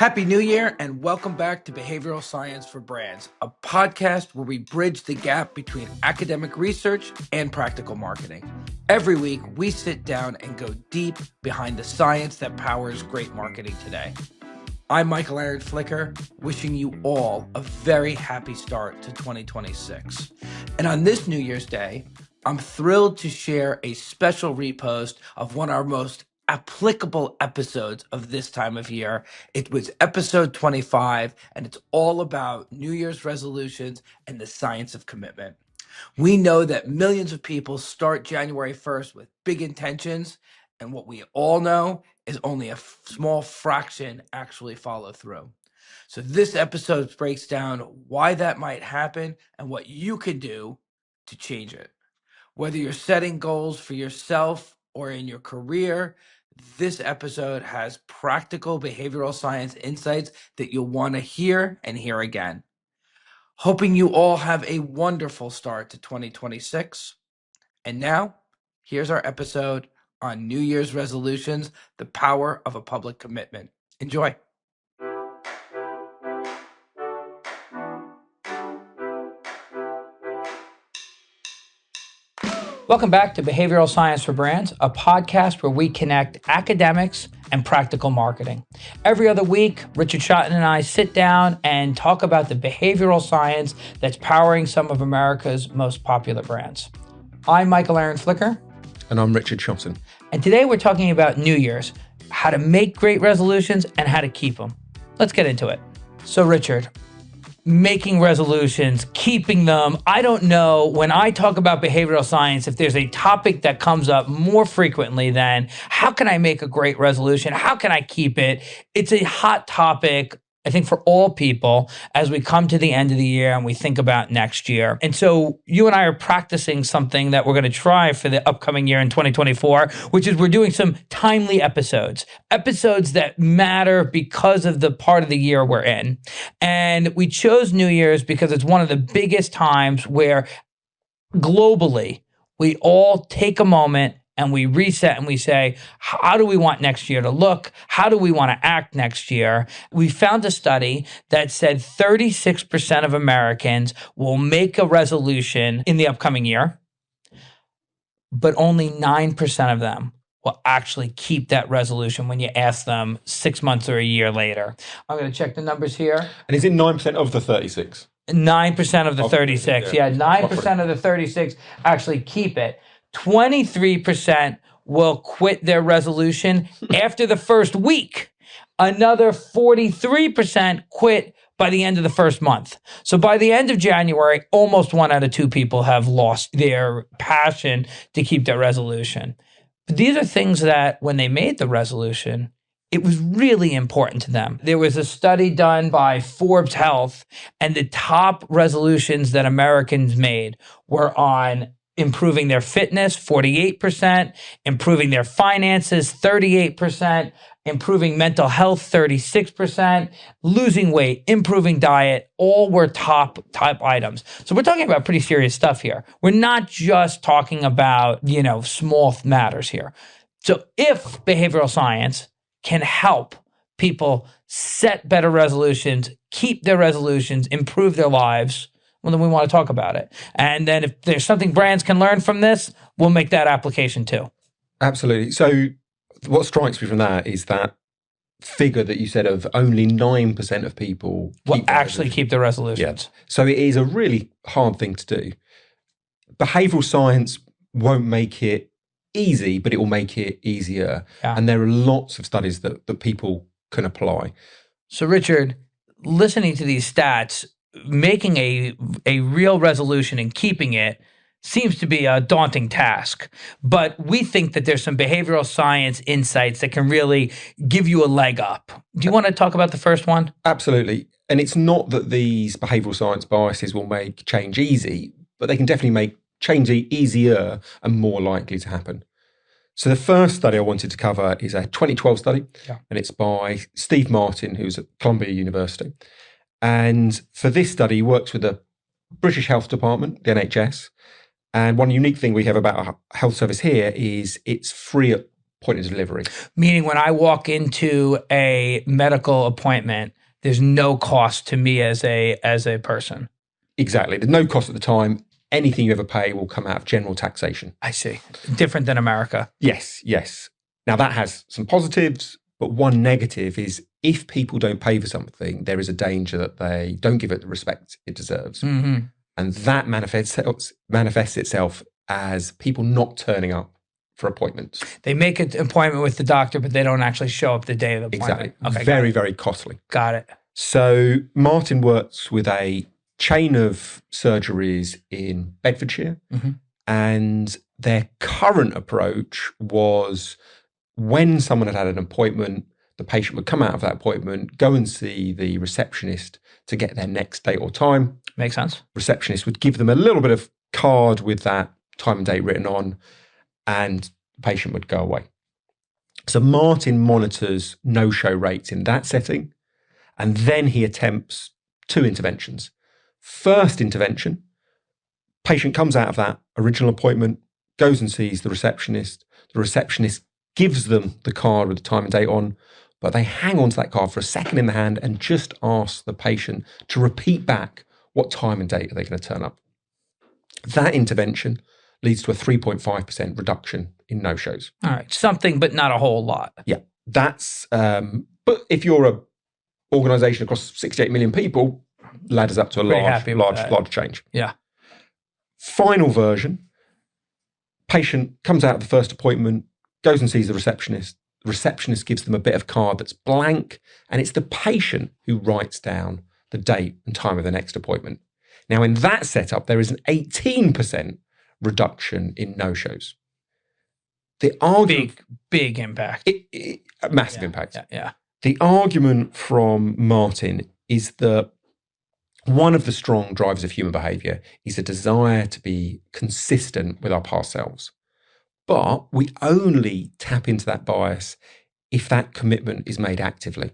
Happy New Year and welcome back to Behavioral Science for Brands, a podcast where we bridge the gap between academic research and practical marketing. Every week, we sit down and go deep behind the science that powers great marketing today. I'm Michael Aaron Flicker, wishing you all a very happy start to 2026. And on this New Year's Day, I'm thrilled to share a special repost of one of our most applicable episodes of this time of year. It was episode 25, and it's all about New Year's resolutions and the science of commitment. We know that millions of people start January 1st with big intentions, and what we all know is only a small fraction actually follow through. So this episode breaks down why that might happen and what you can do to change it. Whether you're setting goals for yourself or in your career, this episode has practical behavioral science insights that you'll want to hear and hear again. Hoping you all have a wonderful start to 2026. And now, here's our episode on New Year's resolutions, the power of a public commitment. Enjoy. Welcome back to Behavioral Science for Brands, a podcast where we connect academics and practical marketing. Every other week, Richard Schotten and I sit down and talk about the behavioral science that's powering some of America's most popular brands. I'm Michael Aaron Flicker. And I'm Richard Schotten. And today we're talking about New Year's, how to make great resolutions and how to keep them. Let's get into it. So Richard, making resolutions, keeping them. I don't know, when I talk about behavioral science, if there's a topic that comes up more frequently than how can I make a great resolution? How can I keep it? It's a hot topic, I think, for all people as we come to the end of the year and we think about next year. And so you and I are practicing something that we're going to try for the upcoming year in 2024, which is we're doing some timely episodes that matter because of the part of the year we're in. And we chose New Year's because it's one of the biggest times where globally we all take a moment and we reset and we say, how do we want next year to look? How do we want to act next year? We found a study that said 36% of Americans will make a resolution in the upcoming year, but only 9% of them will actually keep that resolution when you ask them 6 months or a year later. I'm going to check the numbers here. And is it 9% of the 36? 9% of the 36. Yeah, 9% of the 36 actually keep it. 23% will quit their resolution after the first week. Another 43% quit by the end of the first month. So by the end of January, almost 1 out of 2 people have lost their passion to keep their resolution. But these are things that when they made the resolution, it was really important to them. There was a study done by Forbes Health, and the top resolutions that Americans made were on improving their fitness, 48%, improving their finances, 38%, improving mental health, 36%, losing weight, improving diet, all were top items. So we're talking about pretty serious stuff here. We're not just talking about, small matters here. So if behavioral science can help people set better resolutions, keep their resolutions, improve their lives, well, then we want to talk about it. And then if there's something brands can learn from this, we'll make that application too. Absolutely. So what strikes me from that is that figure that you said of only 9% of people will actually keep their resolutions. Yeah. So it is a really hard thing to do. Behavioral science won't make it easy, but it will make it easier. Yeah. And there are lots of studies that people can apply. So Richard, listening to these stats, making a real resolution and keeping it seems to be a daunting task. But we think that there's some behavioral science insights that can really give you a leg up. Do you want to talk about the first one? Absolutely. And it's not that these behavioral science biases will make change easy, but they can definitely make change easier and more likely to happen. So the first study I wanted to cover is a 2012 study, and it's by Steve Martin, who's at Columbia University. And for this study, he works with the British Health Department, the NHS. And one unique thing we have about our health service here is it's free point of delivery. Meaning when I walk into a medical appointment, there's no cost to me as a person. Exactly. There's no cost at the time. Anything you ever pay will come out of general taxation. I see. Different than America. Yes. Now that has some positives, but one negative is if people don't pay for something, there is a danger that they don't give it the respect it deserves. Mm-hmm. And that manifests itself as people not turning up for appointments. They make an appointment with the doctor, but they don't actually show up the day of the appointment. Exactly. Okay, very, very costly. Got it. So Martin works with a chain of surgeries in Bedfordshire, and their current approach was when someone had an appointment, the patient would come out of that appointment, go and see the receptionist to get their next date or time. Makes sense. Receptionist would give them a little bit of card with that time and date written on, and the patient would go away. So Martin monitors no-show rates in that setting, and then he attempts 2 interventions. First intervention, patient comes out of that original appointment, goes and sees the receptionist. The receptionist gives them the card with the time and date on, but they hang on to that card for a second in the hand and just ask the patient to repeat back what time and date are they going to turn up. That intervention leads to a 3.5% reduction in no-shows. All right. Something, but not a whole lot. Yeah. That's, but if you're an organization across 68 million people, ladders up to a large change. Yeah. Final version, patient comes out of the first appointment, goes and sees the receptionist. The receptionist gives them a bit of card that's blank, and it's the patient who writes down the date and time of the next appointment. Now, in that setup, there is an 18% reduction in no-shows. The argument, big impact. Massive impact. Yeah. The argument from Martin is that one of the strong drivers of human behavior is a desire to be consistent with our past selves. But we only tap into that bias if that commitment is made actively.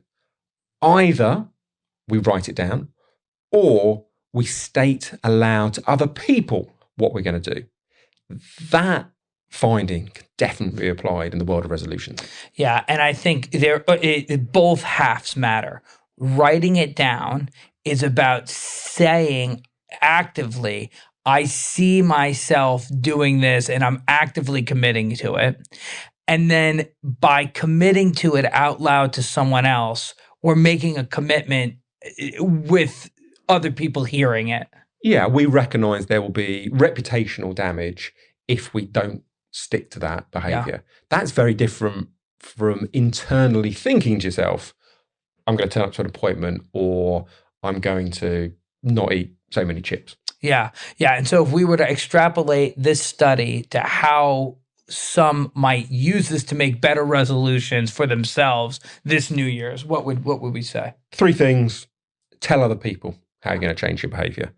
Either we write it down or we state aloud to other people what we're going to do. That finding can definitely be applied in the world of resolutions. Yeah, and I think both halves matter. Writing it down is about saying actively, I see myself doing this and I'm actively committing to it. And then by committing to it out loud to someone else, we're making a commitment with other people hearing it. Yeah, we recognize there will be reputational damage if we don't stick to that behavior. Yeah. That's very different from internally thinking to yourself, I'm going to turn up to an appointment or I'm going to not eat so many chips. Yeah. And so if we were to extrapolate this study to how some might use this to make better resolutions for themselves this New Year's, what would we say? 3 things. Tell other people how you're going to change your behavior.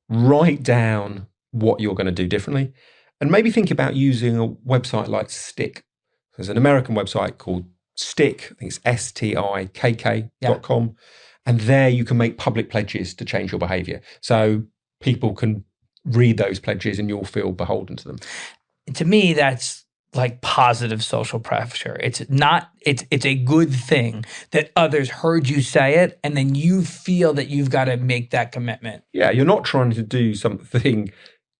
Write down what you're going to do differently. And maybe think about using a website like Stick. There's an American website called Stick. I think it's stikk.com. Yeah. And there you can make public pledges to change your behavior. So people can read those pledges and you'll feel beholden to them. To me, that's like positive social pressure. It's a good thing that others heard you say it and then you feel that you've got to make that commitment. Yeah, you're not trying to do something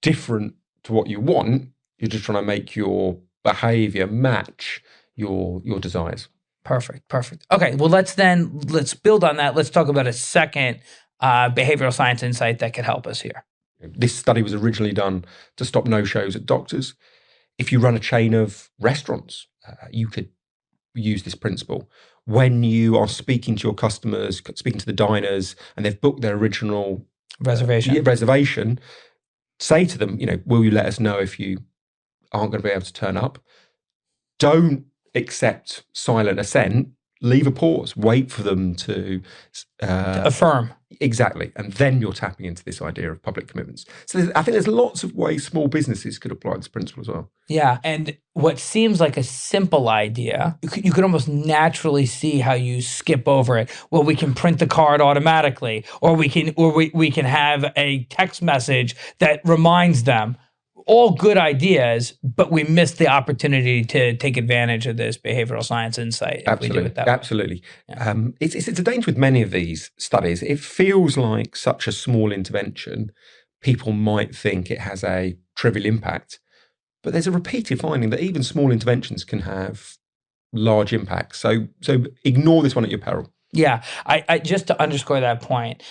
different to what you want. You're just trying to make your behavior match your desires. Perfect. Okay, well, let's build on that. Let's talk about a second behavioral science insight that could help us here. This study was originally done to stop no-shows at doctors. If you run a chain of restaurants, you could use this principle. When you are speaking to your customers, speaking to the diners, and they've booked their original reservation, say to them, will you let us know if you aren't going to be able to turn up? Don't accept silent assent. Leave a pause. Wait for them to affirm. Exactly. And then you're tapping into this idea of public commitments. So I think there's lots of ways small businesses could apply this principle as well. Yeah. And what seems like a simple idea, you could almost naturally see how you skip over it. Well, we can print the card automatically, or we can have a text message that reminds them. all good ideas, but we missed the opportunity to take advantage of this behavioral science insight if we do it that way. Absolutely. It's a danger with many of these studies. It feels like such a small intervention, people might think it has a trivial impact, but there's a repeated finding that even small interventions can have large impacts. So ignore this one at your peril. Yeah, I just to underscore that point,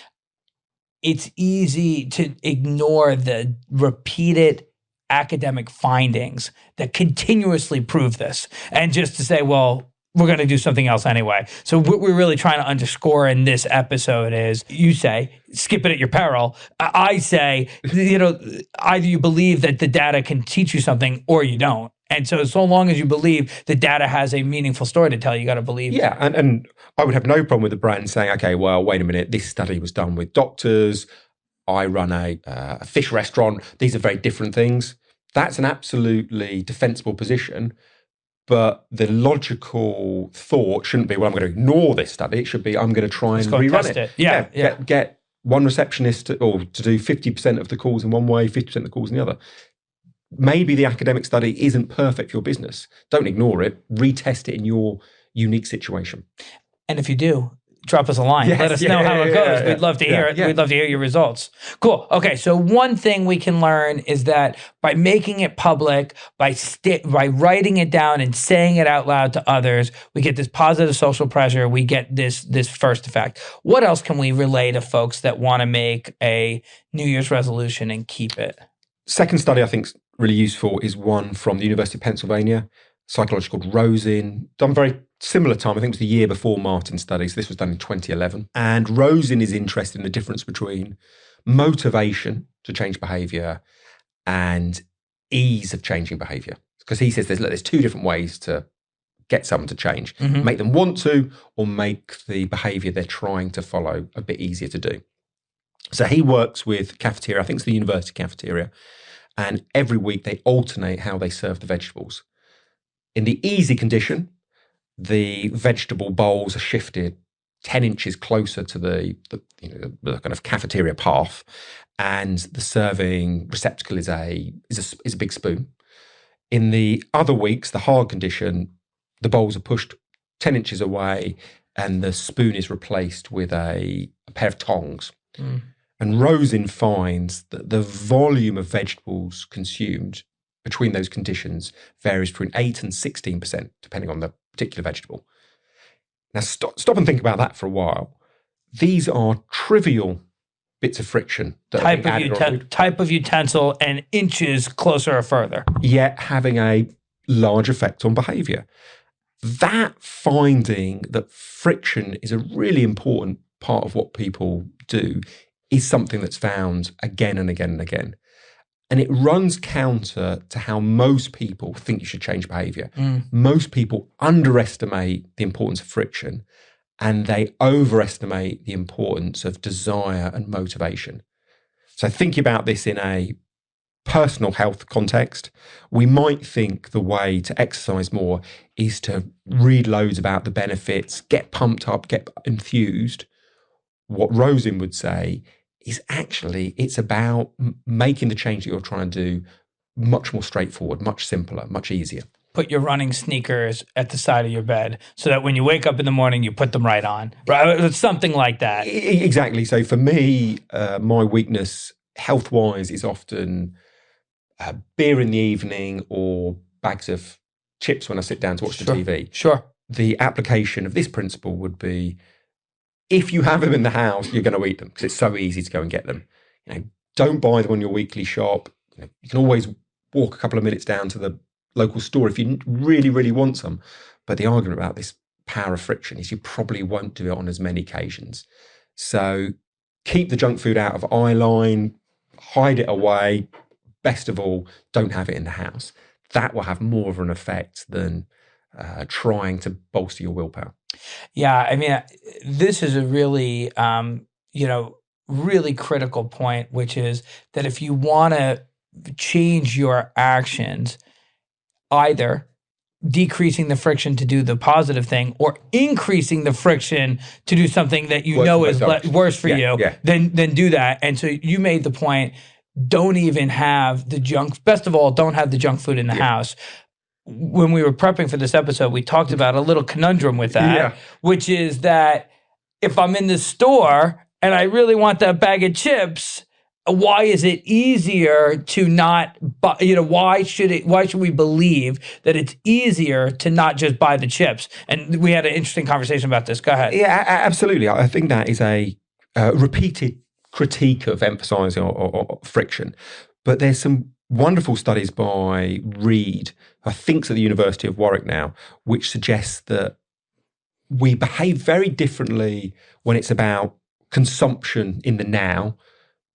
it's easy to ignore the repeated academic findings that continuously prove this and just to say, well, we're going to do something else anyway. So what we're really trying to underscore in this episode is, you say, skip it at your peril. I say, either you believe that the data can teach you something or you don't. And so long as you believe the data has a meaningful story to tell, you got to believe. Yeah, and I would have no problem with the brand saying, okay, well, wait a minute, this study was done with doctors. I run a fish restaurant. These are very different things. That's an absolutely defensible position. But the logical thought shouldn't be, well, I'm going to ignore this study. It should be, I'm going to try and rerun it. Yeah. Get one receptionist to do 50% of the calls in one way, 50% of the calls in the other. Maybe the academic study isn't perfect for your business. Don't ignore it. Retest it in your unique situation. And if you do, drop us a line. Yes, let us know how it goes. We'd love to hear it. We'd love to hear your results. Cool. Okay, so one thing we can learn is that by making it public, by writing it down and saying it out loud to others, we get this positive social pressure. We get this first effect. What else can we relay to folks that want to make a New Year's resolution and keep it? Second study I think is really useful is one from the University of Pennsylvania, psychologist called Rosin, done very similar time. I think it was the year before Martin's studies. This was done in 2011. And Rosin is interested in the difference between motivation to change behavior and ease of changing behavior. Because he says there's two different ways to get someone to change. Mm-hmm. Make them want to, or make the behavior they're trying to follow a bit easier to do. So he works with cafeteria, I think it's the university cafeteria, and every week they alternate how they serve the vegetables. In the easy condition, the vegetable bowls are shifted 10 inches closer to the kind of cafeteria path, and the serving receptacle is a big spoon. In the other weeks, the hard condition, the bowls are pushed 10 inches away and the spoon is replaced with a pair of tongs. Mm. And Rosin finds that the volume of vegetables consumed between those conditions varies between 8 and 16%, depending on the particular vegetable. Now, stop and think about that for a while. These are trivial bits of friction that type of utensil and inches closer or further, yet having a large effect on behavior. That finding that friction is a really important part of what people do is something that's found again and again and again. And it runs counter to how most people think you should change behavior. Most people underestimate the importance of friction, and they overestimate the importance of desire and motivation. So thinking about this in a personal health context, we might think the way to exercise more is to read loads about the benefits, get pumped up, get enthused. What Rosin would say is actually it's about making the change that you're trying to do much more straightforward, much simpler, much easier. Put your running sneakers at the side of your bed so that when you wake up in the morning, you put them right on. Right? Something like that. Exactly. So for me, my weakness health-wise is often beer in the evening or bags of chips when I sit down to watch the TV. Sure. The application of this principle would be, if you have them in the house, you're going to eat them because it's so easy to go and get them. Don't buy them on your weekly shop. You can always walk a couple of minutes down to the local store if you really, really want some. But the argument about this power of friction is you probably won't do it on as many occasions. So keep the junk food out of eye line, hide it away. Best of all, don't have it in the house. That will have more of an effect than trying to bolster your willpower. Yeah, I mean, this is a really, really critical point, which is that if you want to change your actions, either decreasing the friction to do the positive thing or increasing the friction to do something that you know is worse for you, then do that. And so you made the point, don't even have the junk. Best of all, don't have the junk food in the house. When we were prepping for this episode, we talked about a little conundrum with that, which is that if I'm in the store and I really want that bag of chips, why is it easier to not buy, why should we believe that it's easier to not just buy the chips? And we had an interesting conversation about this. Go ahead. Yeah, absolutely. I think that is a repeated critique of emphasizing or friction. But there's some wonderful studies by Reed, I think's at the University of Warwick now, which suggests that we behave very differently when it's about consumption in the now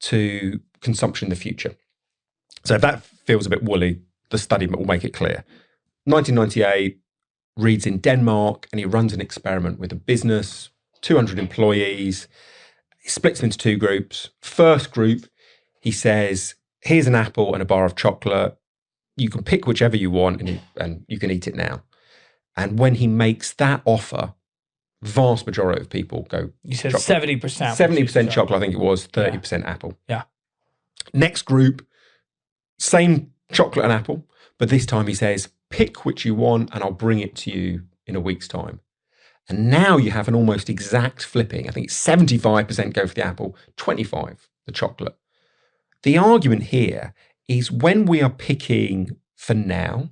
to consumption in the future. So if that feels a bit woolly, the study will make it clear. 1998, Reed's in Denmark and he runs an experiment with a business, 200 employees. He splits them into two groups. First group, he says, here's an apple and a bar of chocolate. You can pick whichever you want and you can eat it now. And when he makes that offer, vast majority of people go. You said chocolate. 70%. 70% chocolate, I think it was, 30% apple. Yeah. Next group, same chocolate and apple, but this time he says, pick which you want and I'll bring it to you in a week's time. And now you have an almost exact flipping. I think it's 75% go for the apple, 25 the chocolate. The argument here is when we are picking for now,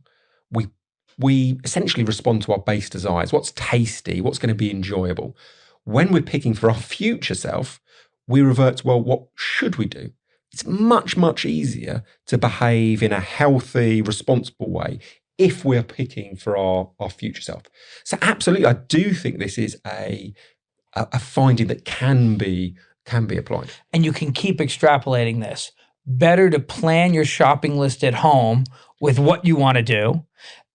we essentially respond to our base desires. What's tasty? What's going to be enjoyable? When we're picking for our future self, we revert to, well, what should we do? It's much, much easier to behave in a healthy, responsible way if we're picking for our future self. So absolutely, I do think this is a finding that can be applied. And you can keep extrapolating this. Better to plan your shopping list at home with what you want to do.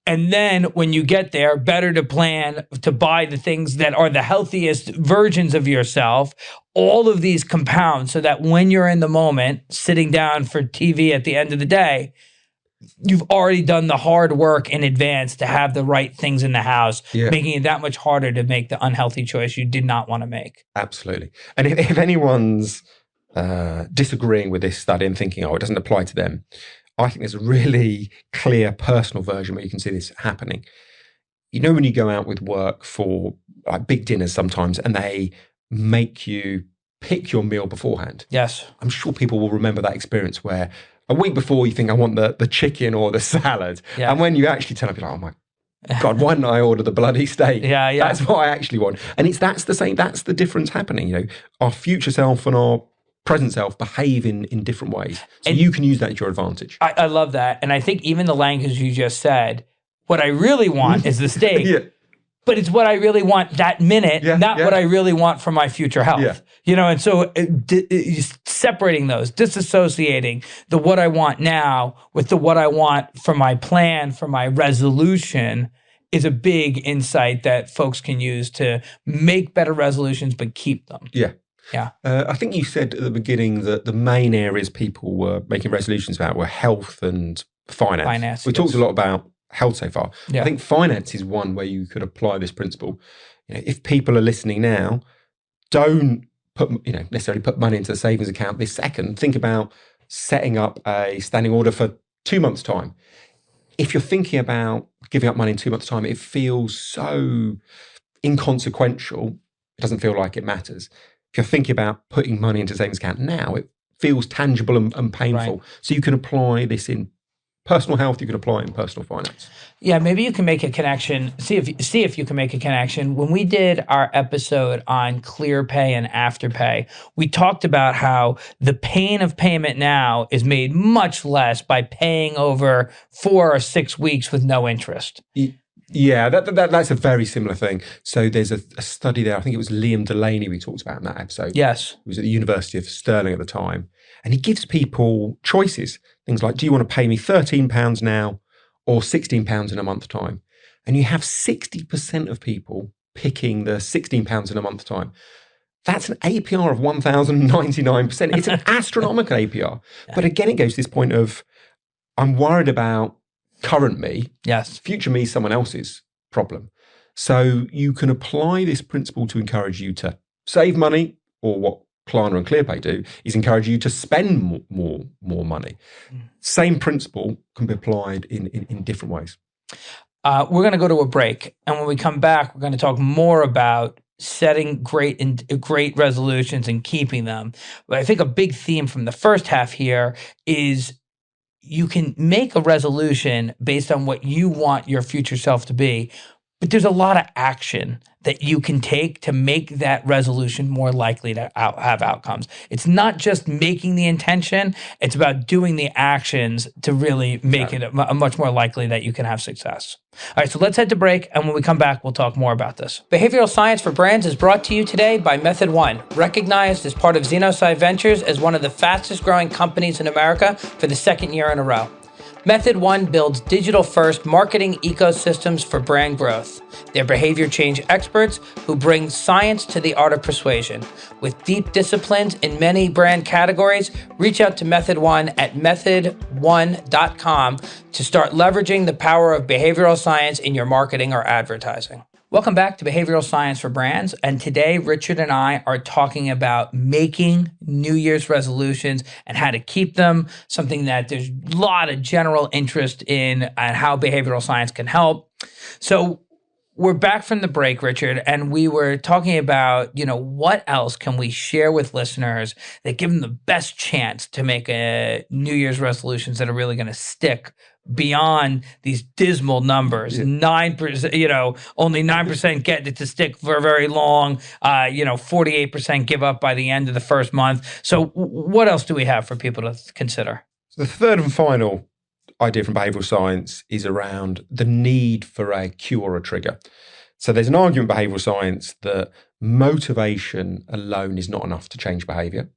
And then when you get there, better to plan to buy the things that are the healthiest versions of yourself. All of these compound so that when you're in the moment, sitting down for TV at the end of the day, you've already done the hard work in advance to have the right things in the house, making it that much harder to make the unhealthy choice you did not want to make. Absolutely. And if anyone's disagreeing with this study and thinking, it doesn't apply to them, I think there's a really clear personal version where you can see this happening. You know, when you go out with work for big dinners sometimes and they make you pick your meal beforehand. Yes. I'm sure people will remember that experience where a week before you think, I want the chicken or the salad. Yeah. And when you actually turn up, you're like, oh my God, why didn't I order the bloody steak? Yeah. That's what I actually want. And that's the difference happening. Our future self and our present self behave in different ways. So you can use that to your advantage. I love that. And I think even the language you just said, what I really want is the steak, but it's what I really want that minute, not what I really want for my future health. And so separating those, disassociating the what I want now with the what I want for my plan, for my resolution is a big insight that folks can use to make better resolutions, but keep them. Yeah. Yeah. I think you said at the beginning that the main areas people were making resolutions about were health and finance. We talked a lot about health so far. I think finance is one where you could apply this principle. If people are listening now, don't necessarily put money into the savings account this second. Think about setting up a standing order for 2 months' time. If you're thinking about giving up money in 2 months' time, it feels so inconsequential. It doesn't feel like it matters. If you're thinking about putting money into a savings account now, it feels tangible and painful. Right. So you can apply this in personal health, you can apply it in personal finance. Yeah, maybe you can make a connection. See if you can make a connection. When we did our episode on clear pay and afterpay, we talked about how the pain of payment now is made much less by paying over 4 or 6 weeks with no interest. Yeah, that's a very similar thing. So there's a study there, I think it was Liam Delaney we talked about in that episode. Yes. He was at the University of Stirling at the time. And he gives people choices. Things like, do you want to pay me £13 now or £16 in a month's time? And you have 60% of people picking the £16 in a month's time. That's an APR of 1,099%. It's an astronomical APR. Yeah. But again, it goes to this point of, I'm worried about current me. Yes. Future me is someone else's problem. So you can apply this principle to encourage you to save money, or what Klarna and ClearPay do is encourage you to spend more money. Same principle can be applied in different ways. We're going to go to a break, and when we come back, we're going to talk more about setting great resolutions and keeping them. But I think a big theme from the first half here is you can make a resolution based on what you want your future self to be, but there's a lot of action that you can take to make that resolution more likely to have outcomes. It's not just making the intention, it's about doing the actions to really make it much more likely that you can have success. All right, so let's head to break, and when we come back, we'll talk more about this. Behavioral Science for Brands is brought to you today by Method One, recognized as part of Xenocide Ventures as one of the fastest growing companies in America for the second year in a row. Method One builds digital-first marketing ecosystems for brand growth. They're behavior change experts who bring science to the art of persuasion. With deep disciplines in many brand categories, reach out to Method One at methodone.com to start leveraging the power of behavioral science in your marketing or advertising. Welcome back to Behavioral Science for Brands, and today Richard and I are talking about making New Year's resolutions and how to keep them, something that there's a lot of general interest in and how behavioral science can help. So we're back from the break, Richard, and we were talking about, what else can we share with listeners that give them the best chance to make New Year's resolutions that are really going to stick beyond these dismal numbers. 9%, only 9% get it to stick for very long. 48% give up by the end of the first month. So what else do we have for people to consider? So the third and final idea from behavioral science is around the need for a cue or a trigger. So there's an argument in behavioral science that motivation alone is not enough to change behavior.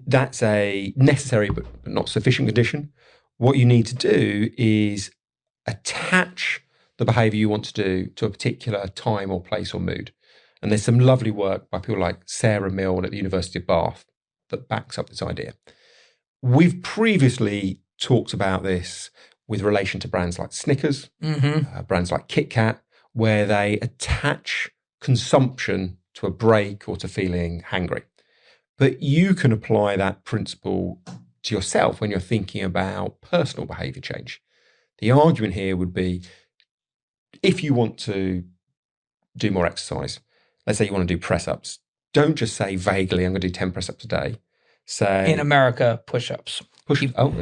That's a necessary but not sufficient condition. What you need to do is attach the behavior you want to do to a particular time or place or mood. And there's some lovely work by people like Sarah Milne at the University of Bath that backs up this idea. We've previously talked about this with relation to brands like Snickers, brands like Kit Kat, where they attach consumption to a break or to feeling hangry. But you can apply that principle to yourself when you're thinking about personal behavior change. The argument here would be, if you want to do more exercise, let's say you want to do press-ups, don't just say vaguely, I'm going to do 10 press-ups a day. Say in America, push-ups.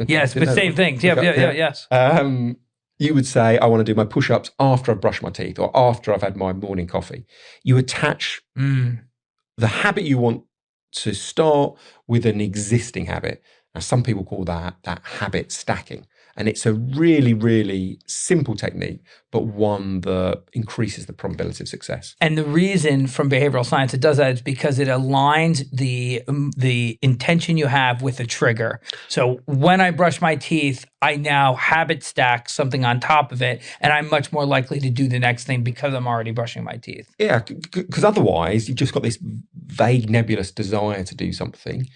Yes, but same thing. Yes. You would say, I want to do my push-ups after I've brushed my teeth or after I've had my morning coffee. You attach the habit you want to start with an existing habit. Now, some people call that habit stacking. And it's a really, really simple technique, but one that increases the probability of success. And the reason from behavioral science it does that is because it aligns the intention you have with the trigger. So when I brush my teeth, I now habit stack something on top of it, and I'm much more likely to do the next thing because I'm already brushing my teeth. Yeah, because otherwise you've just got this vague, nebulous desire to do something.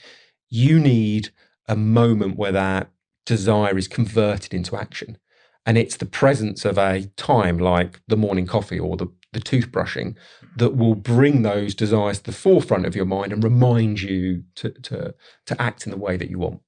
You need a moment where that desire is converted into action. And it's the presence of a time like the morning coffee or the toothbrushing that will bring those desires to the forefront of your mind and remind you to act in the way that you want.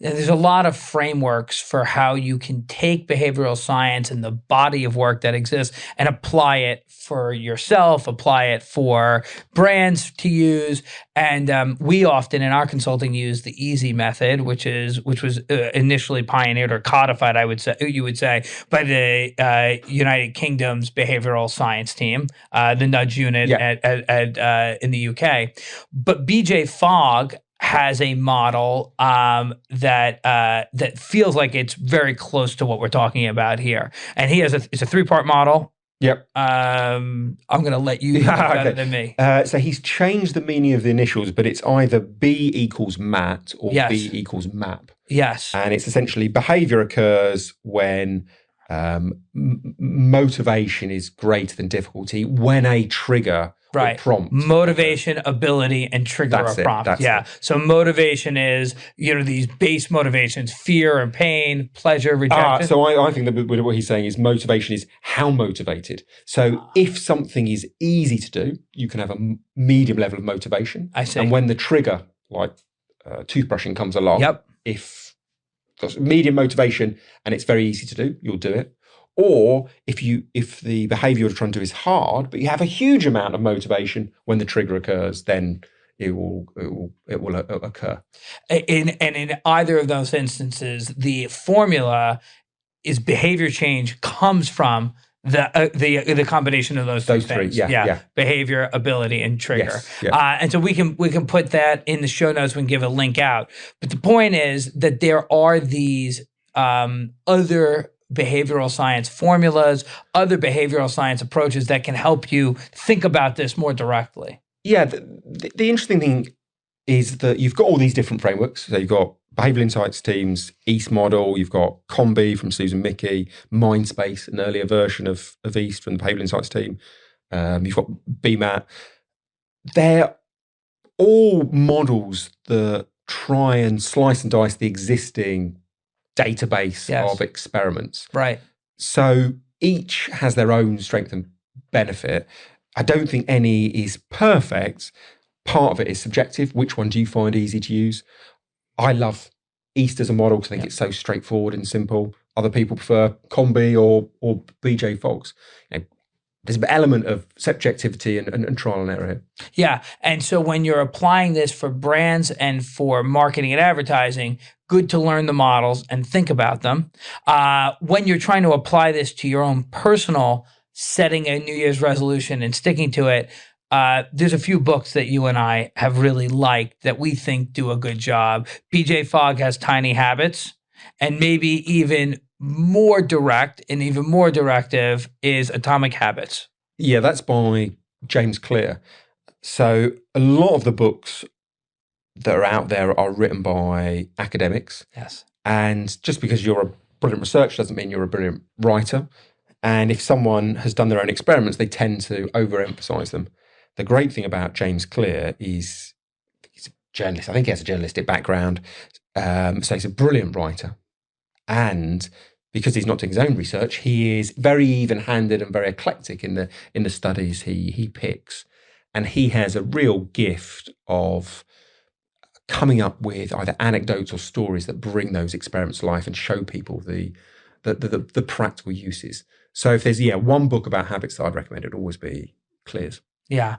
There's a lot of frameworks for how you can take behavioral science and the body of work that exists and apply it for yourself, apply it for brands to use. And we often in our consulting use the EASY method, which was initially pioneered or codified, you would say, by the United Kingdom's behavioral science team, the Nudge Unit in the UK. But BJ Fogg has a model that feels like it's very close to what we're talking about here, and it's a 3-part model. Yep. I'm going to let you know better than me. So he's changed the meaning of the initials, but it's either B equals MAT or B equals MAP. Yes. And it's essentially behavior occurs when motivation is greater than difficulty, when a trigger Right. prompt. Motivation, ability, and trigger That's a it. prompt. That's Yeah. it. So motivation is, these base motivations, fear and pain, pleasure, rejection. So I think that what he's saying is motivation is how motivated. So if something is easy to do, you can have a medium level of motivation. I see. And when the trigger, like toothbrushing, comes along, Yep. if got medium motivation and it's very easy to do, you'll do it. Or if the behavior you're trying to do is hard, but you have a huge amount of motivation, when the trigger occurs, then it will occur. In either of those instances, the formula is behavior change comes from the combination of those Three, things. yeah. Behavior, ability, and trigger. Yes, yeah. And so we can put that in the show notes. We can give a link out. But the point is that there are these other behavioral science formulas, other behavioral science approaches that can help you think about this more directly. Yeah, the interesting thing is that you've got all these different frameworks. So you've got behavioral insights teams, East model, you've got Combi from Susan Mickey, Mindspace, an earlier version of East from the behavioral insights team. You've got BMAT. They're all models that try and slice and dice the existing database of experiments. Right. So each has their own strength and benefit. I don't think any is perfect. Part of it is subjective. Which one do you find easy to use? I love East as a model because I think it's so straightforward and simple. Other people prefer Combi or BJ Fogg's. There's an element of subjectivity and trial and error here. Yeah. And so when you're applying this for brands and for marketing and advertising, good to learn the models and think about them. When you're trying to apply this to your own personal setting a New Year's resolution and sticking to it, there's a few books that you and I have really liked that we think do a good job. BJ Fogg has Tiny Habits, and maybe even more direct and even more directive is Atomic Habits. Yeah, that's by James Clear. So a lot of the books that are out there are written by academics. Yes. And just because you're a brilliant researcher doesn't mean you're a brilliant writer. And if someone has done their own experiments, they tend to overemphasize them. The great thing about James Clear is he's a journalist. I think he has a journalistic background. So he's a brilliant writer. And because he's not doing his own research, he is very even-handed and very eclectic in the studies he picks. And he has a real gift of coming up with either anecdotes or stories that bring those experiments to life and show people the practical uses. So if there's one book about habits that I'd recommend, it'd always be Clear's. Yeah.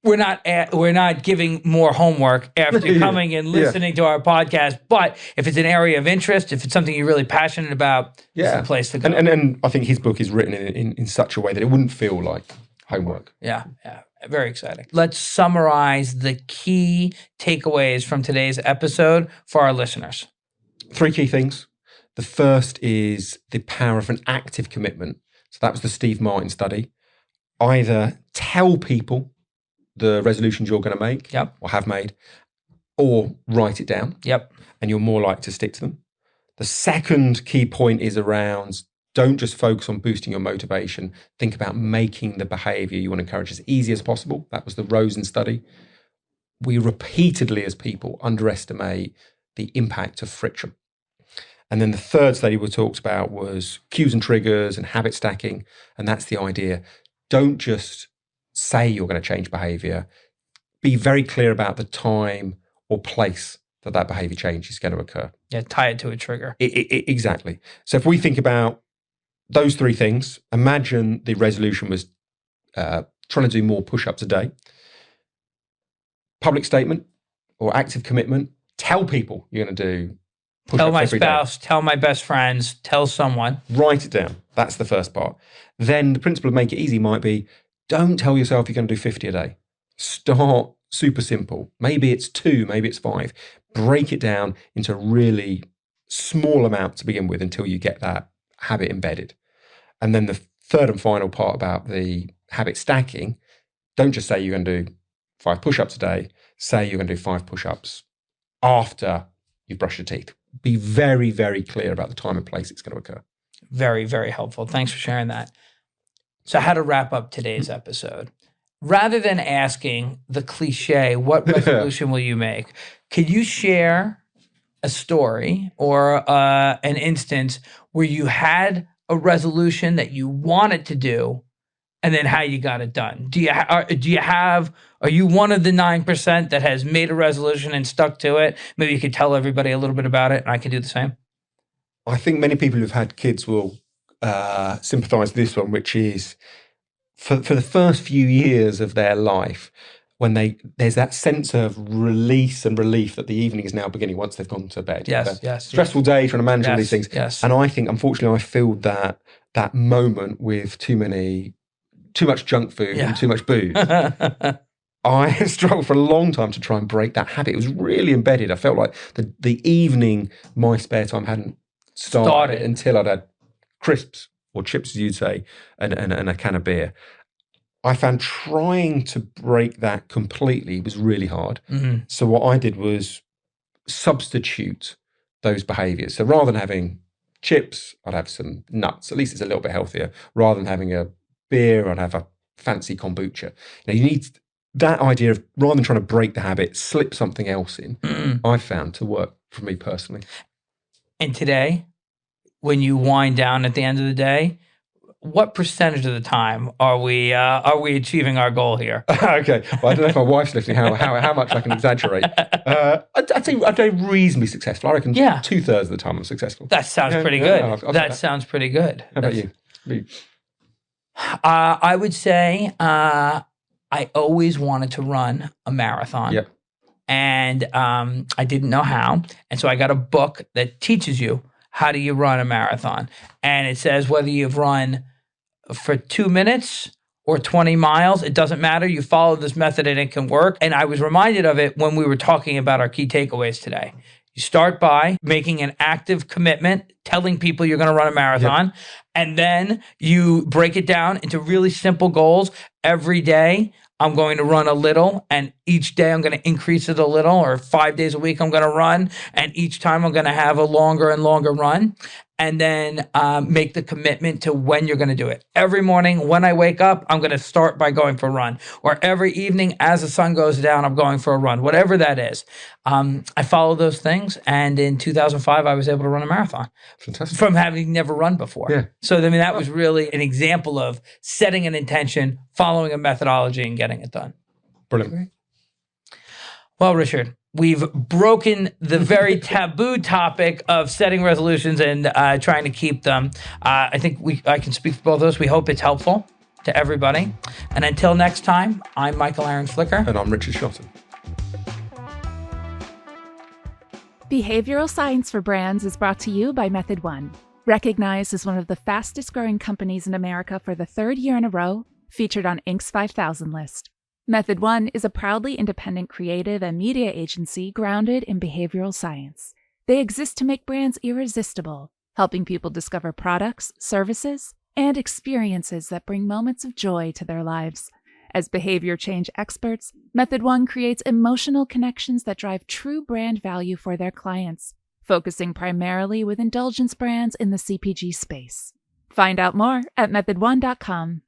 We're not giving more homework after coming and listening to our podcast, but if it's an area of interest, if it's something you're really passionate about, it's the place to go. And I think his book is written in such a way that it wouldn't feel like homework. Yeah. Very exciting. Let's summarize the key takeaways from today's episode for our listeners. 3 key things. The first is the power of an active commitment. So that was the Steve Martin study. Either tell people the resolutions you're going to make or have made, or write it down. Yep. And you're more likely to stick to them. The second key point is around don't just focus on boosting your motivation. Think about making the behavior you want to encourage as easy as possible. That was the Rosen study. We repeatedly as people underestimate the impact of friction. And then the third study we talked about was cues and triggers and habit stacking. And that's the idea. Don't just say you're going to change behavior. Be very clear about the time or place that behavior change is going to occur. Yeah, tie it to a trigger. Exactly. So if we think about those 3 things, imagine the resolution was trying to do more push-ups a day. Public statement or active commitment. Tell people you're going to do push-ups Tell my every spouse, day. tell my best friends, tell someone. Write it down. That's the first part. Then the principle of make it easy might be, don't tell yourself you're going to do 50 a day. Start super simple. Maybe it's 2, maybe it's 5. Break it down into a really small amount to begin with until you get that habit embedded. And then the third and final part about the habit stacking, don't just say you're going to do 5 push-ups a day. Say you're going to do 5 push-ups after you've brushed your teeth. Be very, very clear about the time and place it's going to occur. Very, very helpful. Thanks for sharing that. So how to wrap up today's episode. rather than asking the cliche, what resolution will you make? Could you share a story or an instance where you had a resolution that you wanted to do and then how you got it done? Are you one of the 9% that has made a resolution and stuck to it? Maybe you could tell everybody a little bit about it and I can do the same. I think many people who've had kids will sympathise with this one, which is for the first few years of their life, when there's that sense of release and relief that the evening is now beginning once they've gone to bed. Yes. Stressful day trying to manage all these things. Yes. And I think, unfortunately, I filled that moment with too much junk food and too much booze. I struggled for a long time to try and break that habit. It was really embedded. I felt like the evening, my spare time hadn't started until I'd had crisps or chips, as you'd say, and a can of beer. I found trying to break that completely was really hard. Mm-hmm. So what I did was substitute those behaviours. So rather than having chips, I'd have some nuts. At least it's a little bit healthier. Rather than having a beer, I'd have a fancy kombucha. Now you need that idea of, rather than trying to break the habit, slip something else in. I found to work for me personally. And today, when you wind down at the end of the day, what percentage of the time are we achieving our goal here? Okay, well, I don't know if my wife's listening. How much I can exaggerate? I'd say I'm reasonably successful. I reckon 2/3 of the time I'm successful. That sounds pretty good. That sounds pretty good. How about you? I would say I always wanted to run a marathon. Yep. And I didn't know how, and so I got a book that teaches you how do you run a marathon, and it says whether you've run for 2 minutes or 20 miles, it doesn't matter. You follow this method and it can work. And I was reminded of it when we were talking about our key takeaways today. You start by making an active commitment, telling people you're going to run a marathon, and then you break it down into really simple goals. Every day, I'm going to run a little, and each day I'm going to increase it a little, or 5 days a week I'm going to run, and each time I'm going to have a longer and longer run, and then make the commitment to when you're going to do it. Every morning when I wake up, I'm going to start by going for a run, or every evening as the sun goes down, I'm going for a run, whatever that is. I follow those things, and in 2005, I was able to run a marathon. Fantastic. From having never run before. Yeah. So, I mean, that was really an example of setting an intention, following a methodology, and getting it done. Brilliant. Well, Richard, we've broken the very taboo topic of setting resolutions and trying to keep them. I think I can speak for both of us. We hope it's helpful to everybody. And until next time, I'm Michael Aaron Flicker. And I'm Richard Shotton. Behavioral Science for Brands is brought to you by Method One. Recognized as one of the fastest growing companies in America for the third year in a row, featured on Inc.'s 5,000 list. Method One is a proudly independent creative and media agency grounded in behavioral science. They exist to make brands irresistible, helping people discover products, services, and experiences that bring moments of joy to their lives. As behavior change experts, Method One creates emotional connections that drive true brand value for their clients, focusing primarily with indulgence brands in the CPG space. Find out more at methodone.com.